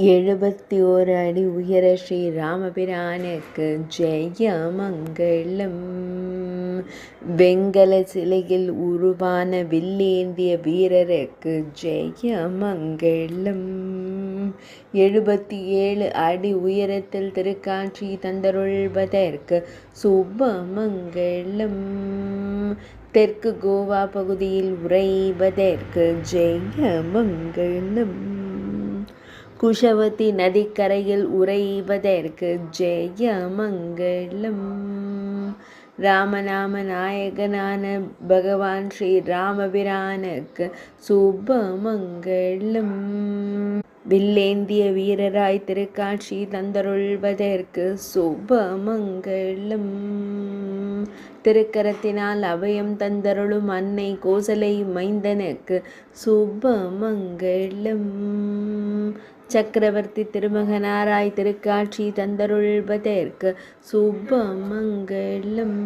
71 அடி உயர ஸ்ரீ ராமபிரானுக்கு ஜெயமங்கலம். வெங்கல சிலையில் உருவான வில்லேந்திய வீரருக்கு ஜெயமங்கலம். 77 அடி உயரத்தில் திருக்காட்சி தந்தருள்வதற்கு சுபமங்கலம். தெற்கு கோவா பகுதியில் உறைவதற்கு ஜெயமங்கலம். குஷவதி நதிக்கரையில் உறைவதற்கு ஜெயமங்கலம். ராமநாம நாயகனான பகவான் ஸ்ரீ ராமபிரானுக்கு சுபமங்கலம். வில்லேந்திய வீரராய் திருக்காட்சி தந்தருள்வதற்கு சுபமங்கலம். திருக்கரத்தினால் அபயம் தந்தருளும் அன்னை கோசலை மைந்தனுக்கு சுபமங்கலம். சக்கரவர்த்தி திருமகனாராய் திருக்காட்சி தந்தருள்வதற்கு சுபமங்கலம்.